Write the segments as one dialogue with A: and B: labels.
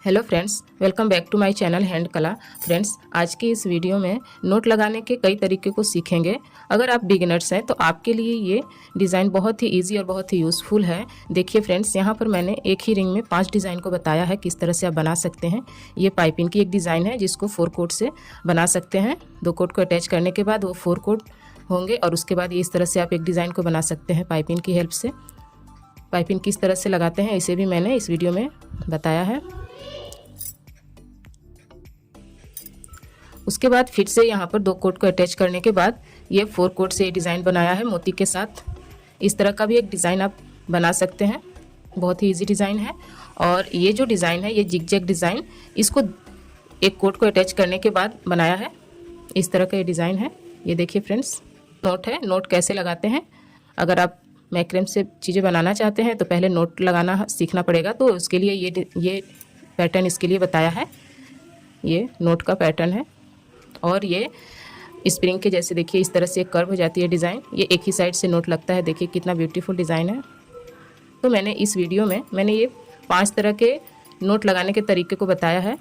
A: Hello friends, welcome back to my channel hand कला। Friends, आज की इस वीडियो में नोट लगाने के कई तरीके को सीखेंगे। अगर आप बिगिनर्स हैं तो आपके लिए ये डिज़ाइन बहुत ही इजी और बहुत ही यूज़फुल है। देखिए फ्रेंड्स, यहाँ पर मैंने एक ही रिंग में 5 डिज़ाइन को बताया है किस तरह से आप बना सकते हैं। ये पाइपिंग की एक डिज़ाइन है जिसको 4 कोट से बना सकते हैं। 2 कोट को अटैच करने के बाद वो 4 कोट होंगे और उसके बाद ये इस तरह से आप एक डिज़ाइन को बना सकते हैं पाइपिंग की हेल्प से। पाइपिंग किस तरह से लगाते हैं इसे भी मैंने इस वीडियो में बताया है। उसके बाद फिर से यहाँ पर 2 कोट को अटैच करने के बाद ये 4 कोट से डिज़ाइन बनाया है मोती के साथ। इस तरह का भी एक डिज़ाइन आप बना सकते हैं, बहुत ही इजी डिज़ाइन है। और ये जो डिज़ाइन है ये जिग-जैग डिज़ाइन, इसको एक कोट को अटैच करने के बाद बनाया है। इस तरह का ये डिज़ाइन है। ये देखिए फ्रेंड्स, नोट है। नोट कैसे लगाते हैं, अगर आप मैक्रेम से चीज़ें बनाना चाहते हैं तो पहले नोट लगाना सीखना पड़ेगा। तो उसके लिए ये पैटर्न इसके लिए बताया है। ये नोट का पैटर्न है और ये स्प्रिंग के जैसे देखिए इस तरह से एक कर्व हो जाती है डिज़ाइन। ये एक ही साइड से नोट लगता है। देखिए कितना ब्यूटीफुल डिज़ाइन है। तो मैंने इस वीडियो में ये 5 तरह के नोट लगाने के तरीके को बताया है।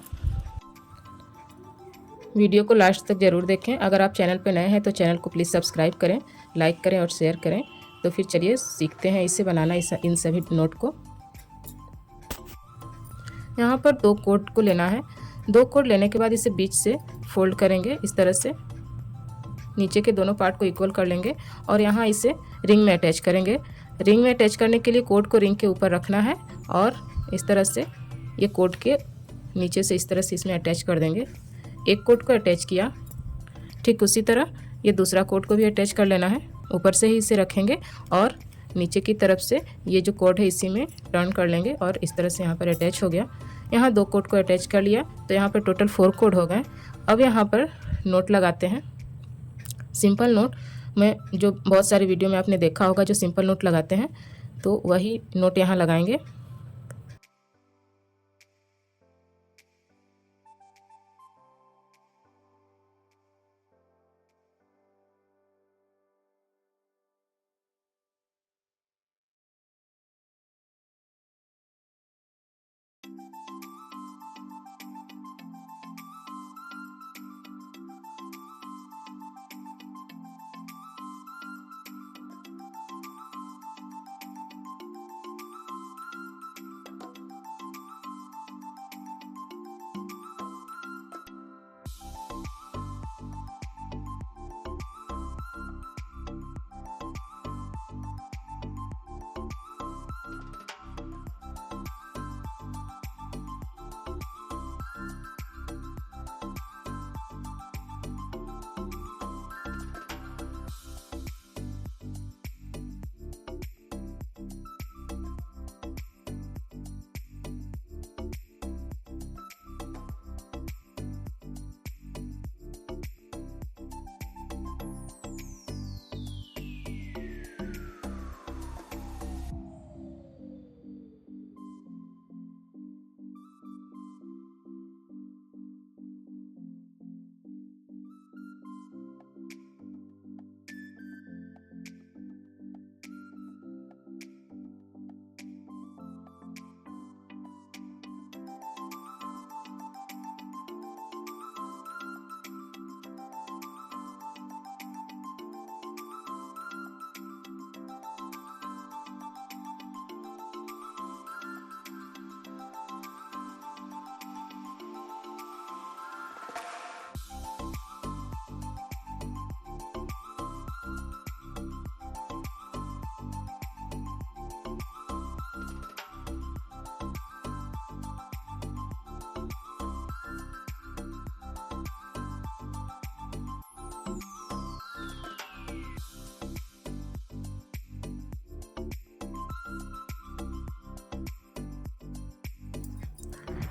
A: वीडियो को लास्ट तक ज़रूर देखें। अगर आप चैनल पर नए हैं तो चैनल को प्लीज़ सब्सक्राइब करें, लाइक करें और शेयर करें। तो फिर चलिए सीखते हैं इसे बनाना, इन सभी नोट को। यहाँ पर 2 कोट को लेना है। 2 कोट लेने के बाद इसे बीच से फोल्ड करेंगे। इस तरह से नीचे के दोनों पार्ट को इक्वल कर लेंगे और यहाँ इसे रिंग में अटैच करेंगे। रिंग में अटैच करने के लिए कोट को रिंग के ऊपर रखना है और इस तरह से ये कोट के नीचे से इस तरह से इसमें अटैच कर देंगे। एक कोट को अटैच किया, ठीक उसी तरह ये दूसरा कोट को भी अटैच कर लेना है। ऊपर से ही इसे रखेंगे और नीचे की तरफ से ये जो कोट है इसी में टर्न कर लेंगे और इस तरह से यहाँ पर अटैच हो गया। यहाँ 2 कोट को अटैच कर लिया तो यहाँ पर टोटल 4 कोट हो गए। अब यहाँ पर नोट लगाते हैं। सिंपल नोट में जो बहुत सारे वीडियो में आपने देखा होगा जो सिंपल नोट लगाते हैं, तो वही नोट यहाँ लगाएंगे।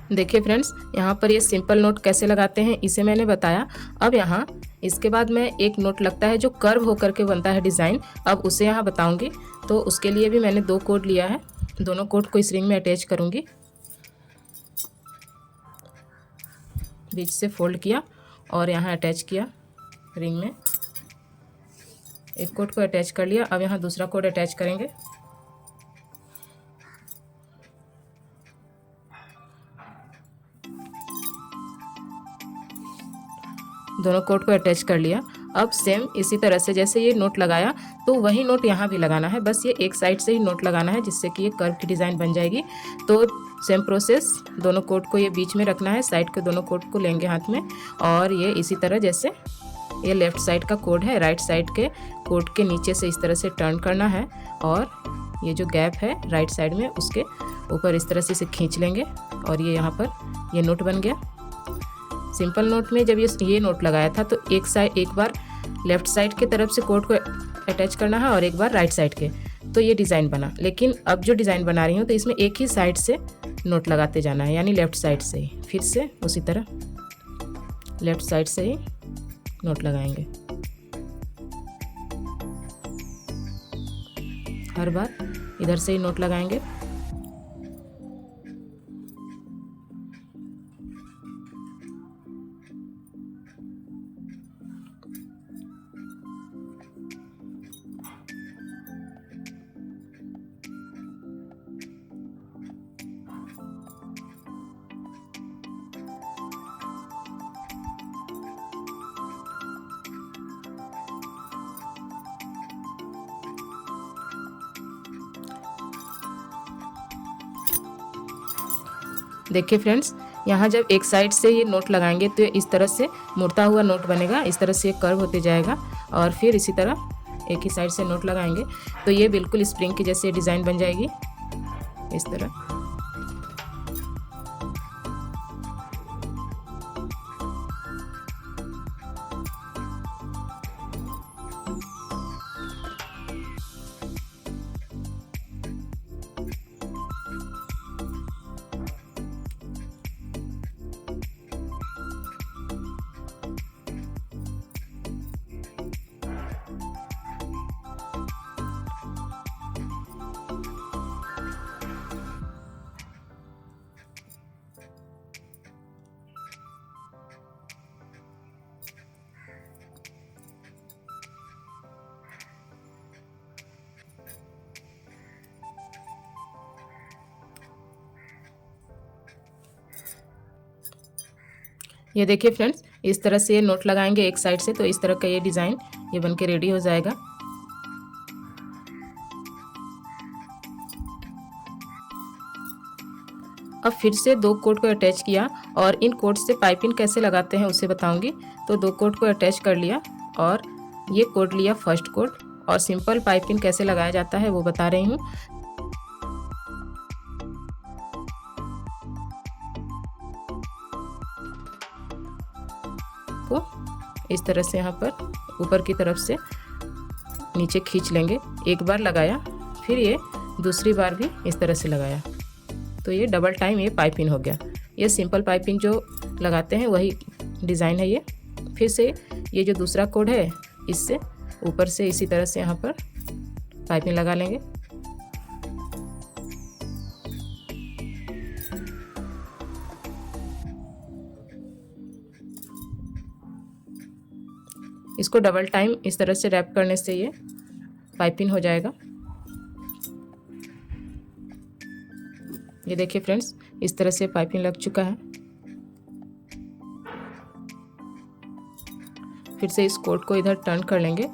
A: देखिए फ्रेंड्स, यहाँ पर ये सिंपल नोट कैसे लगाते हैं इसे मैंने बताया। अब यहाँ इसके बाद में एक नोट लगता है जो कर्व होकर के बनता है डिज़ाइन, अब उसे यहाँ बताऊंगी। तो उसके लिए भी मैंने 2 कोट लिया है। दोनों कोट को इस रिंग में अटैच करूंगी। बीच से फोल्ड किया और यहाँ अटैच किया रिंग में। एक कोट को अटैच कर लिया। अब यहाँ दूसरा कोट अटैच करेंगे। दोनों कोट को अटैच कर लिया। अब सेम इसी तरह से जैसे ये नोट लगाया तो वही नोट यहाँ भी लगाना है, बस ये एक साइड से ही नोट लगाना है जिससे कि ये कर्व की डिज़ाइन बन जाएगी। तो सेम प्रोसेस, दोनों कोट को ये बीच में रखना है, साइड के दोनों कोट को लेंगे हाथ में और ये इसी तरह जैसे ये लेफ़्ट साइड का कोड है, राइट साइड के कोट के नीचे से इस तरह से टर्न करना है और ये जो गैप है राइट साइड में उसके ऊपर इस तरह से इसे खींच लेंगे और ये यहाँ पर ये नोट बन गया। सिंपल नोट में जब ये नोट लगाया था तो एक बार लेफ़्ट साइड के तरफ से कोट को अटैच करना है और एक बार राइट साइड के, तो ये डिज़ाइन बना। लेकिन अब जो डिज़ाइन बना रही हूँ तो इसमें एक ही साइड से नोट लगाते जाना है, यानी लेफ़्ट साइड से ही। फिर से उसी तरह लेफ़्ट साइड से ही नोट लगाएंगे, हर बार इधर से ही नोट लगाएंगे। देखिए फ्रेंड्स, यहाँ जब एक साइड से ये नोट लगाएंगे तो इस तरह से मुड़ता हुआ नोट बनेगा, इस तरह से ये कर्व होते जाएगा और फिर इसी तरह एक ही साइड से नोट लगाएंगे तो ये बिल्कुल स्प्रिंग की जैसे डिज़ाइन बन जाएगी इस तरह। ये देखिए फ्रेंड्स, इस तरह से ये नोट लगाएंगे एक साइड से तो इस तरह का ये डिज़ाइन ये बन के रेडी हो जाएगा। अब फिर से दो कोट को अटैच किया और इन कोट से पाइपिंग कैसे लगाते हैं उसे बताऊंगी। तो दो कोट को अटैच कर लिया और ये कोट लिया फर्स्ट कोट और सिंपल पाइपिंग कैसे लगाया जाता है वो बता रही हूँ। को इस तरह से यहाँ पर ऊपर की तरफ से नीचे खींच लेंगे, एक बार लगाया फिर ये दूसरी बार भी इस तरह से लगाया तो ये डबल टाइम ये पाइपिंग हो गया। ये सिंपल पाइपिंग जो लगाते हैं वही डिज़ाइन है ये। फिर से ये जो दूसरा कोड है इससे ऊपर से इसी तरह से यहाँ पर पाइपिंग लगा लेंगे। इसको डबल टाइम इस तरह से रैप करने से ये पाइपिंग हो जाएगा। ये देखिए फ्रेंड्स, इस तरह से पाइपिंग लग चुका है। फिर से इस कोट को इधर टर्न कर लेंगे।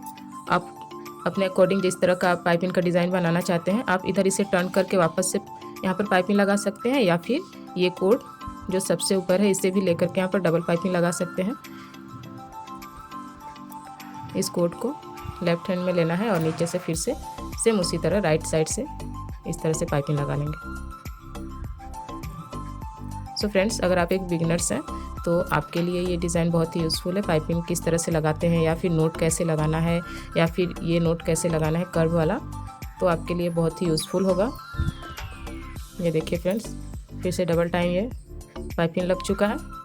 A: आप अपने अकॉर्डिंग जिस तरह का आप पाइपिंग का डिज़ाइन बनाना चाहते हैं आप इधर इसे टर्न करके वापस से यहाँ पर पाइपिंग लगा सकते हैं या फिर ये कोट जो सबसे ऊपर है इसे भी लेकर के यहाँ पर डबल पाइपिंग लगा सकते हैं। इस कोट को लेफ्ट हैंड में लेना है और नीचे से फिर से सेम उसी तरह राइट साइड से इस तरह से पाइपिंग लगा लेंगे। सो फ्रेंड्स, अगर आप एक बिगिनर्स हैं तो आपके लिए ये डिज़ाइन बहुत ही यूज़फुल है। पाइपिंग किस तरह से लगाते हैं या फिर नोट कैसे लगाना है या फिर ये नोट कैसे लगाना है कर्व वाला, तो आपके लिए बहुत ही यूज़फुल होगा। ये देखिए फ्रेंड्स, फिर से डबल टाइम ये पाइपिंग लग चुका है।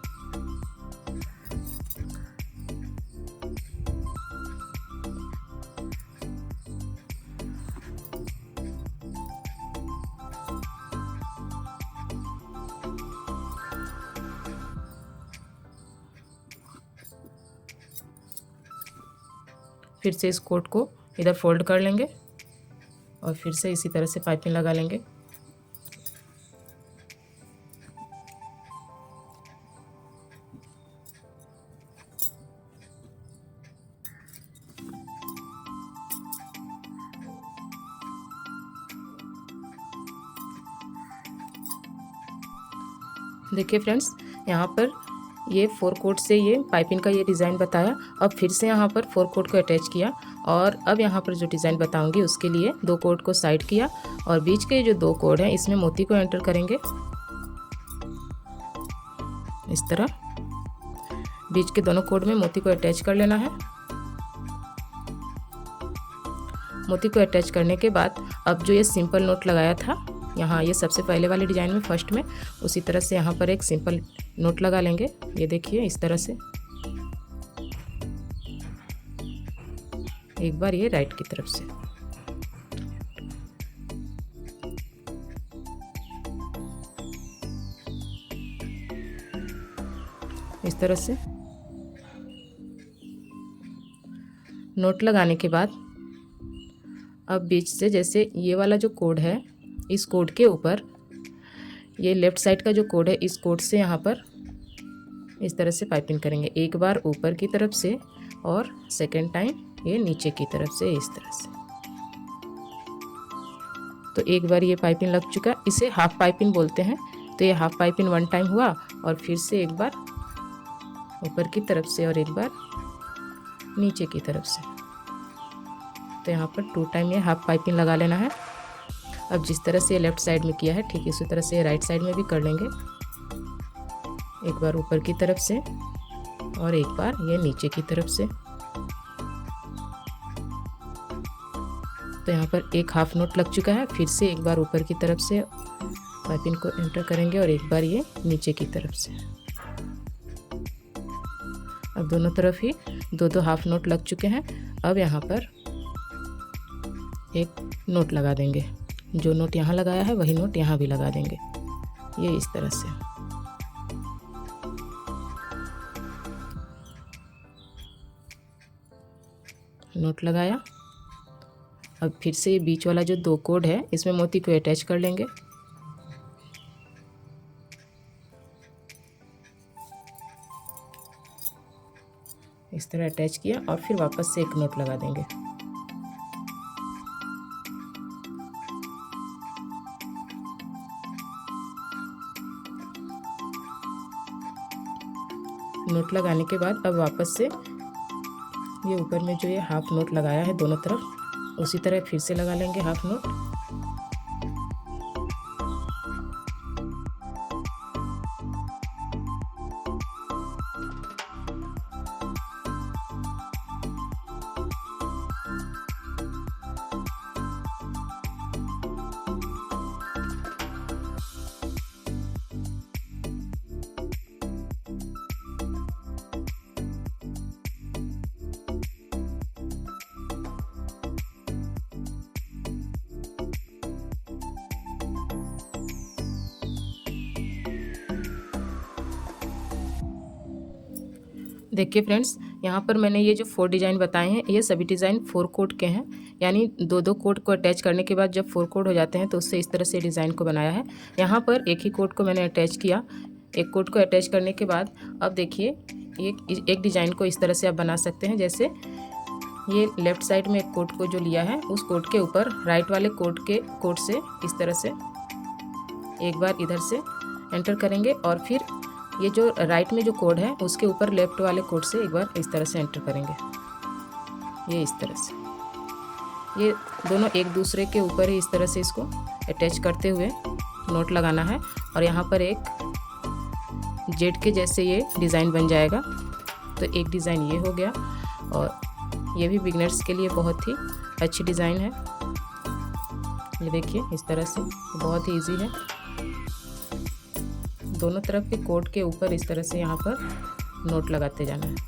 A: फिर से इस कोट को इधर फोल्ड कर लेंगे और फिर से इसी तरह से पाइपिंग लगा लेंगे। देखिए फ्रेंड्स, यहाँ पर ये 4 कोट से ये पाइपिंग का ये डिज़ाइन बताया। अब फिर से यहाँ पर 4 कोट को अटैच किया और अब यहाँ पर जो डिज़ाइन बताऊंगी उसके लिए 2 कोट को साइड किया और बीच के जो 2 कोड हैं इसमें मोती को एंटर करेंगे। इस तरह बीच के दोनों कोड में मोती को अटैच कर लेना है। मोती को अटैच करने के बाद अब जो ये सिंपल नोट लगाया था यहाँ, ये सबसे पहले वाले डिज़ाइन में फर्स्ट में, उसी तरह से यहाँ पर एक सिंपल नोट लगा लेंगे। ये देखिए इस तरह से एक बार ये राइट की तरफ से, इस तरह से नोट लगाने के बाद अब बीच से जैसे ये वाला जो कोड है, इस कोड के ऊपर ये लेफ़्ट साइड का जो कोड है, इस कोड से यहाँ पर इस तरह से पाइपिंग करेंगे। एक बार ऊपर की तरफ से और सेकेंड टाइम ये नीचे की तरफ से, इस तरह से। तो एक बार ये पाइपिंग लग चुका, इसे हाफ पाइपिंग बोलते हैं। तो ये हाफ पाइपिंग 1 टाइम हुआ और फिर से एक बार ऊपर की तरफ से और एक बार नीचे की तरफ से। तो यहाँ पर 2 टाइम ये हाफ पाइपिंग लगा लेना है। अब जिस तरह से लेफ़्ट साइड में किया है ठीक इसी तरह से राइट साइड में भी कर लेंगे। एक बार ऊपर की तरफ से और एक बार ये नीचे की तरफ से। तो यहाँ पर एक हाफ नोट लग चुका है। फिर से एक बार ऊपर की तरफ से पाइपिंग को एंटर करेंगे और एक बार ये नीचे की तरफ से। अब दोनों तरफ ही 2-2 हाफ नोट लग चुके हैं। अब यहाँ पर एक नोट लगा देंगे। जो नोट यहाँ लगाया है वही नोट यहाँ भी लगा देंगे, ये इस तरह से। नोट लगाया। अब फिर से ये बीच वाला जो 2 कोड है इसमें मोती को अटैच कर लेंगे। इस तरह अटैच किया और फिर वापस से एक नोट लगा देंगे। नोट लगाने के बाद अब वापस से ये ऊपर में जो ये हाफ नोट लगाया है दोनों तरफ, उसी तरह फिर से लगा लेंगे हाफ नोट। देखिए फ्रेंड्स, यहाँ पर मैंने ये जो 4 डिज़ाइन बताए हैं ये सभी डिज़ाइन 4 कोट के हैं। यानी 2-2 कोट को अटैच करने के बाद जब 4 कोट हो जाते हैं तो उससे इस तरह से डिज़ाइन को बनाया है। यहाँ पर एक ही कोट को मैंने अटैच किया। एक कोट को अटैच करने के बाद अब देखिए एक डिज़ाइन को इस तरह से आप बना सकते हैं। जैसे ये लेफ़्ट साइड में एक कोट को जो लिया है उस कोट के ऊपर राइट वाले कोट से इस तरह से एक बार इधर से एंटर करेंगे और फिर ये जो राइट में जो कोड है उसके ऊपर लेफ्ट वाले कोड से एक बार इस तरह से एंटर करेंगे। ये इस तरह से ये दोनों एक दूसरे के ऊपर ही इस तरह से इसको अटैच करते हुए नोट लगाना है और यहाँ पर एक जेड के जैसे ये डिज़ाइन बन जाएगा। तो एक डिज़ाइन ये हो गया और ये भी बिगनर्स के लिए बहुत ही अच्छी डिज़ाइन है। ये देखिए इस तरह से बहुत ही इजी है। दोनों तरफ के कोट के ऊपर इस तरह से यहाँ पर नोट लगाते जाना है।